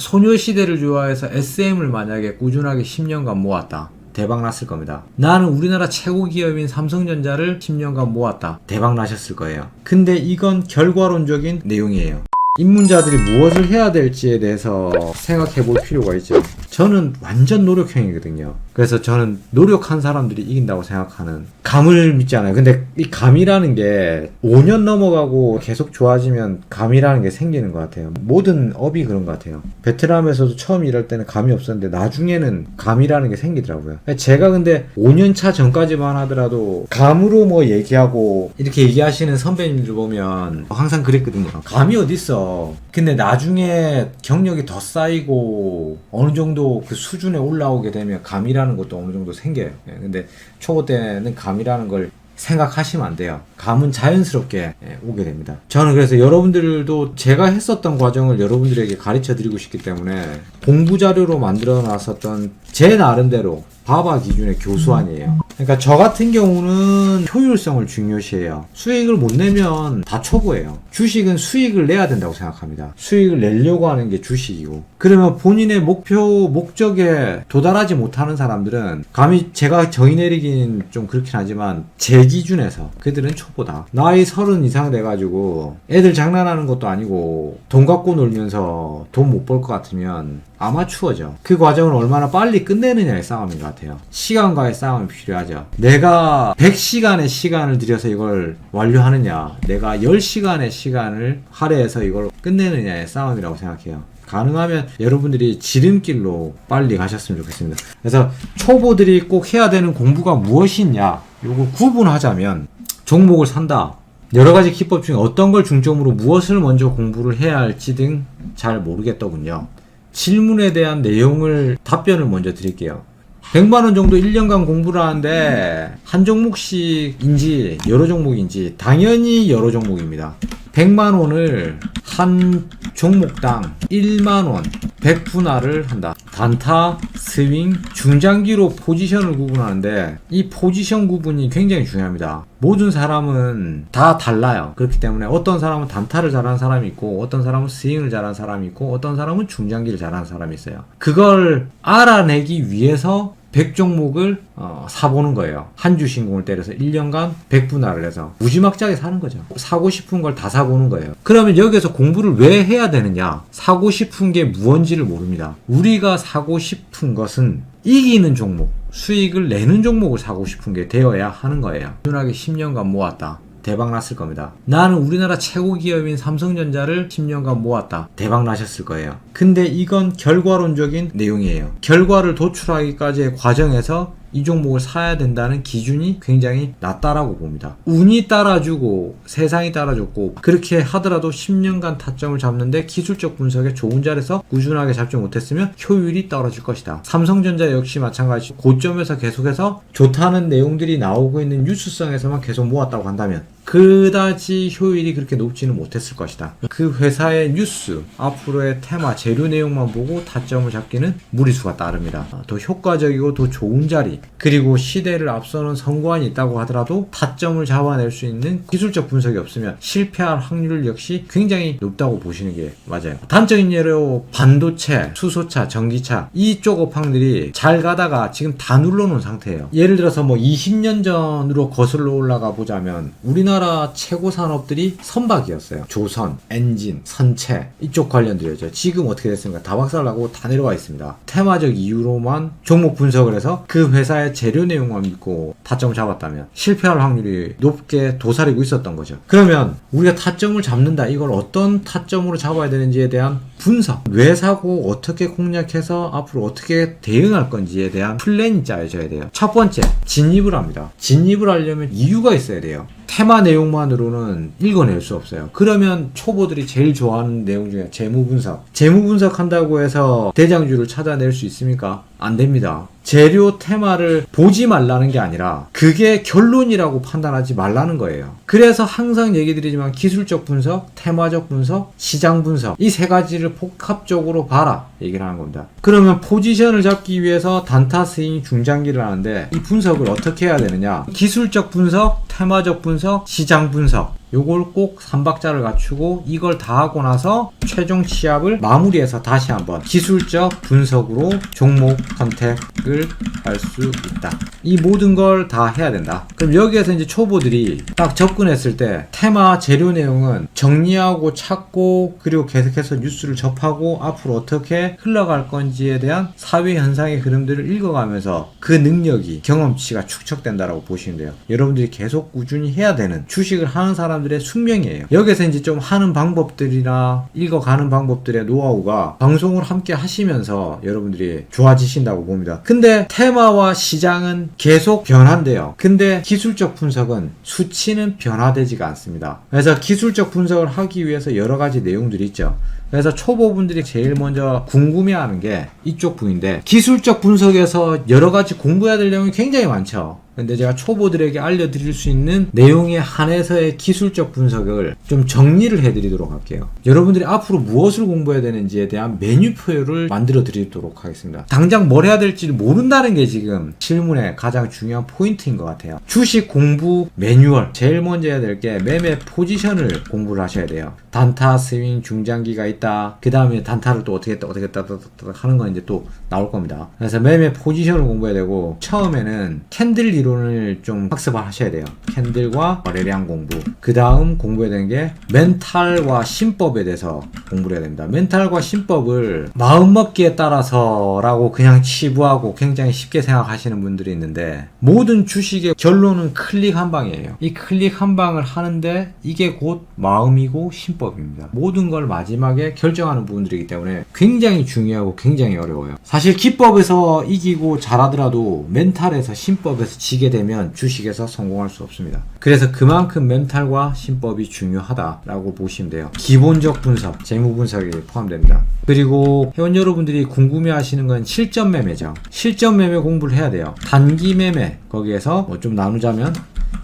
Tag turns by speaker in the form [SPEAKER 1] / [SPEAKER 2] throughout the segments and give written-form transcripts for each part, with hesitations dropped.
[SPEAKER 1] 소녀시대를 좋아해서 SM을 만약에 꾸준하게 10년간 모았다. 대박 났을 겁니다. 나는 우리나라 최고 기업인 삼성전자를 10년간 모았다. 대박 나셨을 거예요. 근데 이건 결과론적인 내용이에요. 입문자들이 무엇을 해야 될지에 대해서 생각해 볼 필요가 있죠. 저는 완전 노력형이거든요. 그래서 저는 노력한 사람들이 이긴다고 생각하는 감을 믿지 않아요. 근데 이 감이라는 게 5년 넘어가고 계속 좋아지면 감이라는 게 생기는 것 같아요. 모든 업이 그런 것 같아요. 베트남에서도 처음 일할 때는 감이 없었는데 나중에는 감이라는 게 생기더라고요. 제가 근데 5년차 전까지만 하더라도 감으로 뭐 얘기하고 이렇게 얘기하시는 선배님들 보면 항상 그랬거든요. 감이 어딨어. 근데 나중에 경력이 더 쌓이고 어느 정도 그 수준에 올라오게 되면 감이라는 것도 어느 정도 생겨요. 근데 초보 때는 감이라는 걸 생각하시면 안 돼요. 감은 자연스럽게 오게 됩니다. 저는 그래서 여러분들도 제가 했었던 과정을 여러분들에게 가르쳐 드리고 싶기 때문에 공부 자료로 만들어 놨었던 제 나름대로 바바 기준의 교수안이에요. 그러니까 저 같은 경우는 효율성을 중요시해요. 수익을 못 내면 다 초보예요. 주식은 수익을 내야 된다고 생각합니다. 수익을 내려고 하는 게 주식이고. 그러면 본인의 목적에 도달하지 못하는 사람들은 감히 제가 정의 내리긴 좀 그렇긴 하지만 제 기준에서 그들은 초보다. 나이 30 이상 돼가지고 애들 장난하는 것도 아니고 돈 갖고 놀면서 돈 못 벌 것 같으면 아마추어죠. 그 과정을 얼마나 빨리 끝내느냐의 싸움인 것 같아요. 시간과의 싸움이 필요하죠. 내가 100시간의 시간을 들여서 이걸 완료하느냐, 내가 10시간의 시간을 할애해서 이걸 끝내느냐의 싸움이라고 생각해요. 가능하면 여러분들이 지름길로 빨리 가셨으면 좋겠습니다. 그래서 초보들이 꼭 해야 되는 공부가 무엇이냐, 요거 구분하자면 종목을 산다. 여러 가지 기법 중에 어떤 걸 중점으로 무엇을 먼저 공부를 해야 할지 등 잘 모르겠더군요. 질문에 대한 내용을 답변을 먼저 드릴게요. 100만원 정도 1년간 공부를 하는데 한 종목씩인지 여러 종목인지 당연히 여러 종목입니다. 100만원을 한 종목당 1만원 100분할을 한다. 단타, 스윙, 중장기로 포지션을 구분하는데 이 포지션 구분이 굉장히 중요합니다. 모든 사람은 다 달라요. 그렇기 때문에 어떤 사람은 단타를 잘하는 사람이 있고 어떤 사람은 스윙을 잘하는 사람이 있고 어떤 사람은 중장기를 잘하는 사람이 있어요. 그걸 알아내기 위해서 100종목을 사보는 거예요. 한 주 신공을 때려서 1년간 100분할을 해서 무지막지하게 사는 거죠. 사고 싶은 걸 다 사보는 거예요. 그러면 여기서 공부를 왜 해야 되느냐? 사고 싶은 게 무언지를 모릅니다. 우리가 사고 싶은 것은 이기는 종목, 수익을 내는 종목을 사고 싶은 게 되어야 하는 거예요. 꾸준하게 10년간 모았다. 대박 났을 겁니다. 나는 우리나라 최고 기업인 삼성전자를 10년간 모았다. 대박 나셨을 거예요. 근데 이건 결과론적인 내용이에요. 결과를 도출하기까지의 과정에서 이 종목을 사야 된다는 기준이 굉장히 낮다라고 봅니다. 운이 따라주고 세상이 따라줬고 그렇게 하더라도 10년간 타점을 잡는데 기술적 분석에 좋은 자리에서 꾸준하게 잡지 못했으면 효율이 떨어질 것이다. 삼성전자 역시 마찬가지 고점에서 계속해서 좋다는 내용들이 나오고 있는 뉴스성에서만 계속 모았다고 한다면 그다지 효율이 그렇게 높지는 못했을 것이다. 그 회사의 뉴스, 앞으로의 테마, 재료 내용만 보고 타점을 잡기는 무리수가 따릅니다. 더 효과적이고 더 좋은 자리, 그리고 시대를 앞서는 선구안이 있다고 하더라도 타점을 잡아낼 수 있는 기술적 분석이 없으면 실패할 확률 역시 굉장히 높다고 보시는 게 맞아요. 단적인 예로 반도체, 수소차, 전기차 이쪽 업황들이 잘 가다가 지금 다 눌러놓은 상태예요. 예를 들어서 뭐 20년 전으로 거슬러 올라가 보자면 우리나라 최고 산업들이 선박이었어요. 조선, 엔진, 선체 이쪽 관련들이었죠. 지금 어떻게 됐습니까? 다 박살나고 다 내려와 있습니다. 테마적 이유로만 종목 분석을 해서 그 회사의 재료 내용만 믿고 타점을 잡았다면 실패할 확률이 높게 도사리고 있었던 거죠. 그러면 우리가 타점을 잡는다. 이걸 어떤 타점으로 잡아야 되는지에 대한 분석, 왜 사고 어떻게 공략해서 앞으로 어떻게 대응할 건지에 대한 플랜이 짜여져야 돼요. 첫 번째, 진입을 합니다. 진입을 하려면 이유가 있어야 돼요. 테마 내용만으로는 읽어낼 수 없어요. 그러면 초보들이 제일 좋아하는 내용 중에 재무 분석. 재무 분석한다고 해서 대장주를 찾아낼 수 있습니까? 안 됩니다. 재료 테마를 보지 말라는 게 아니라 그게 결론이라고 판단하지 말라는 거예요. 그래서 항상 얘기 드리지만 기술적 분석, 테마적 분석, 시장 분석 이 세 가지를 복합적으로 봐라 얘기를 하는 겁니다. 그러면 포지션을 잡기 위해서 단타 스윙 중장기를 하는데 이 분석을 어떻게 해야 되느냐? 기술적 분석, 테마적 분석, 시장 분석 요걸 꼭 3박자를 갖추고 이걸 다 하고 나서 최종 취합을 마무리해서 다시 한번 기술적 분석으로 종목 선택을 할 수 있다. 이 모든 걸 다 해야 된다. 그럼 여기에서 이제 초보들이 딱 접근했을 때 테마 재료 내용은 정리하고 찾고 그리고 계속해서 뉴스를 접하고 앞으로 어떻게 흘러갈 건지에 대한 사회 현상의 흐름들을 읽어가면서 그 능력이 경험치가 축적된다라고 보시면 돼요. 여러분들이 계속 꾸준히 해야 되는 주식을 하는 사람들의 숙명이에요. 여기서 이제 좀 하는 방법들이나 읽어가는 방법들의 노하우가 방송을 함께 하시면서 여러분들이 좋아지신다고 봅니다. 근데 테마와 시장은 계속 변한대요. 근데 기술적 분석은 수치는 변화되지가 않습니다. 그래서 기술적 분석을 하기 위해서 여러 가지 내용들이 있죠. 그래서 초보분들이 제일 먼저 궁금해하는 게 이쪽 부분인데, 기술적 분석에서 여러 가지 공부해야 될 내용이 굉장히 많죠. 근데 제가 초보들에게 알려드릴 수 있는 내용에 한해서의 기술적 분석을 좀 정리를 해드리도록 할게요. 여러분들이 앞으로 무엇을 공부해야 되는지에 대한 메뉴표를 만들어 드리도록 하겠습니다. 당장 뭘 해야 될지 모른다는 게 지금 실문의 가장 중요한 포인트인 것 같아요. 주식 공부 매뉴얼, 제일 먼저 해야 될 게 매매 포지션을 공부를 하셔야 돼요. 단타, 스윙, 중장기가 있다. 그 다음에 단타를 또 어떻게 했다 하는 건 이제 또 나올 겁니다. 그래서 매매 포지션을 공부해야 되고, 처음에는 캔들 이론을 좀 학습을 하셔야 돼요. 캔들과 거래량 공부. 그 다음 공부해야 되는 게 멘탈과 신법에 대해서 공부를 해야 됩니다. 멘탈과 신법을 마음먹기에 따라서 라고 그냥 치부하고 굉장히 쉽게 생각하시는 분들이 있는데, 모든 주식의 결론은 클릭 한 방이에요. 이 클릭 한 방을 하는데 이게 곧 마음이고 신법입니다. 모든 걸 마지막에 결정하는 부분들이기 때문에 굉장히 중요하고 굉장히 어려워요. 사실 기법에서 이기고 잘하더라도 멘탈에서 신법에서 지게 되면 주식에서 성공할 수 없습니다. 그래서 그만큼 멘탈과 신법이 중요하다라고 보시면 돼요. 기본적 분석, 재무 분석이 포함됩니다. 그리고 회원 여러분들이 궁금해 하시는 건 실전 매매죠. 실전 매매 공부를 해야 돼요. 단기 매매, 거기에서 뭐 좀 나누자면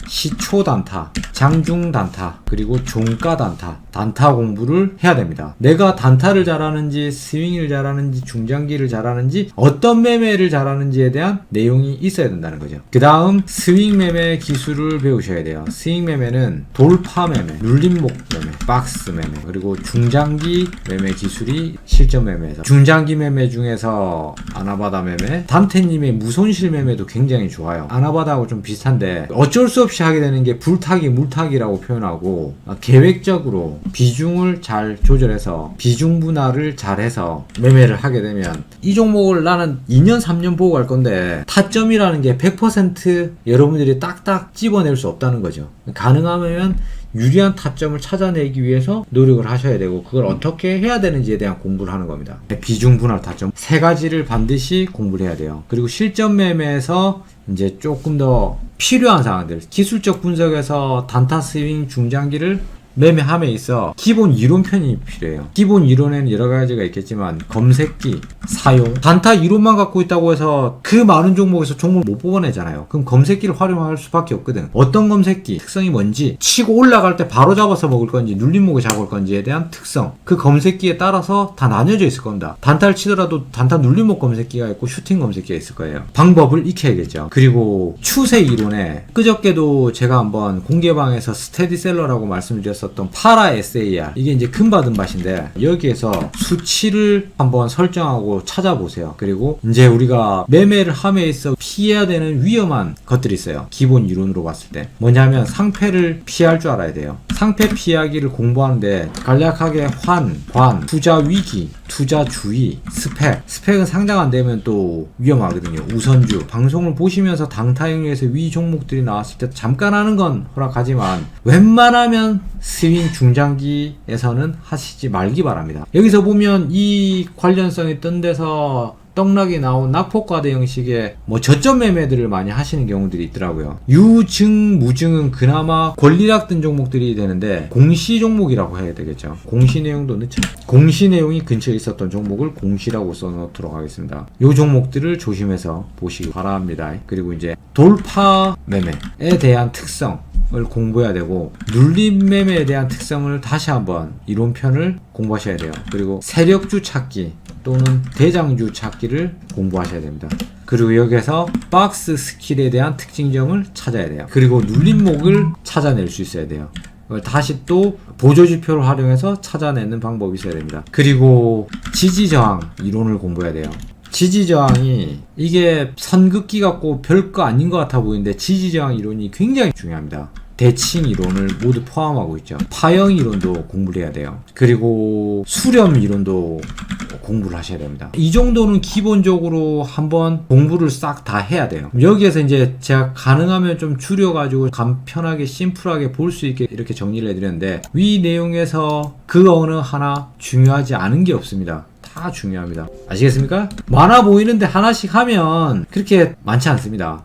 [SPEAKER 1] 시초 단타, 장중 단타, 그리고 종가 단타, 단타 공부를 해야 됩니다. 내가 단타를 잘하는지, 스윙을 잘하는지, 중장기를 잘하는지, 어떤 매매를 잘하는지에 대한 내용이 있어야 된다는 거죠. 그 다음 스윙 매매 기술을 배우셔야 돼요. 스윙 매매는 돌파 매매, 눌림목 매매, 박스 매매, 그리고 중장기 매매 기술이 실전 매매에서, 중장기 매매 중에서 아나바다 매매, 단테님의 무손실 매매도 굉장히 좋아요. 아나바다하고 좀 비슷한데 어쩔 수 없이 하게 되는 게 불타기, 물타기라고 표현하고, 계획적으로 비중을 잘 조절해서 비중 분할을 잘해서 매매를 하게 되면, 이 종목을 나는 2년 3년 보고 갈 건데 타점이라는 게 100% 여러분들이 딱딱 집어낼 수 없다는 거죠. 가능하면 유리한 타점을 찾아내기 위해서 노력을 하셔야 되고, 그걸 어떻게 해야 되는지에 대한 공부를 하는 겁니다. 비중 분할 타점 세 가지를 반드시 공부를 해야 돼요. 그리고 실전 매매에서 이제 조금 더 필요한 사항들, 기술적 분석에서 단타, 스윙, 중장기를 매매함에 있어 기본 이론편이 필요해요. 기본 이론에는 여러 가지가 있겠지만 검색기, 사용, 단타 이론만 갖고 있다고 해서 그 많은 종목에서 종목을 못 뽑아내잖아요. 그럼 검색기를 활용할 수밖에 없거든. 어떤 검색기, 특성이 뭔지, 치고 올라갈 때 바로 잡아서 먹을 건지 눌림목에 잡을 건지에 대한 특성, 그 검색기에 따라서 다 나뉘어져 있을 겁니다. 단타를 치더라도 단타 눌림목 검색기가 있고 슈팅 검색기가 있을 거예요. 방법을 익혀야겠죠. 그리고 추세 이론에 그저께도 제가 한번 공개방에서 스테디셀러라고 말씀드렸었던 파라 SAR, 이게 이제 금받은 밭인데 여기에서 수치를 한번 설정하고 찾아보세요. 그리고 이제 우리가 매매를 함에 있어 피해야 되는 위험한 것들이 있어요. 기본 이론으로 봤을 때 뭐냐면 상패를 피할 줄 알아야 돼요. 상패 피하기를 공부하는데 간략하게 환, 관, 투자 위기, 투자 주의, 스펙은 상장 안 되면 또 위험하거든요. 우선주, 방송을 보시면서 당타형에서 위 종목들이 나왔을 때 잠깐 하는 건 허락하지만 웬만하면 스윙 중장기에서는 하시지 말기 바랍니다. 여기서 보면 이 관련성이 뜬 데서 떡락이 나온 낙폭과대 형식의 뭐 저점 매매들을 많이 하시는 경우들이 있더라고요. 유증, 무증은 그나마 권리락 든 종목들이 되는데 공시 종목이라고 해야 되겠죠. 공시 내용도 넣죠. 공시 내용이 근처에 있었던 종목을 공시라고 써놓도록 하겠습니다. 요 종목들을 조심해서 보시기 바랍니다. 그리고 이제 돌파 매매에 대한 특성 을 공부해야 되고, 눌림 매매에 대한 특성을 다시 한번 이론편을 공부하셔야 돼요. 그리고 세력주 찾기 또는 대장주 찾기를 공부하셔야 됩니다. 그리고 여기에서 박스 스킬에 대한 특징점을 찾아야 돼요. 그리고 눌림목을 찾아낼 수 있어야 돼요. 그걸 다시 또 보조지표를 활용해서 찾아내는 방법이 있어야 됩니다. 그리고 지지저항 이론을 공부해야 돼요. 지지저항이 이게 선긋기 같고 별거 아닌 것 같아 보이는데 지지저항 이론이 굉장히 중요합니다. 대칭 이론을 모두 포함하고 있죠. 파형 이론도 공부를 해야 돼요. 그리고 수렴 이론도 공부를 하셔야 됩니다. 이 정도는 기본적으로 한번 공부를 싹 다 해야 돼요. 여기에서 이제 제가 가능하면 좀 줄여가지고 간편하게 심플하게 볼 수 있게 이렇게 정리를 해드렸는데 위 내용에서 그 어느 하나 중요하지 않은 게 없습니다. 다 중요합니다. 아시겠습니까? 많아 보이는데 하나씩 하면 그렇게 많지 않습니다.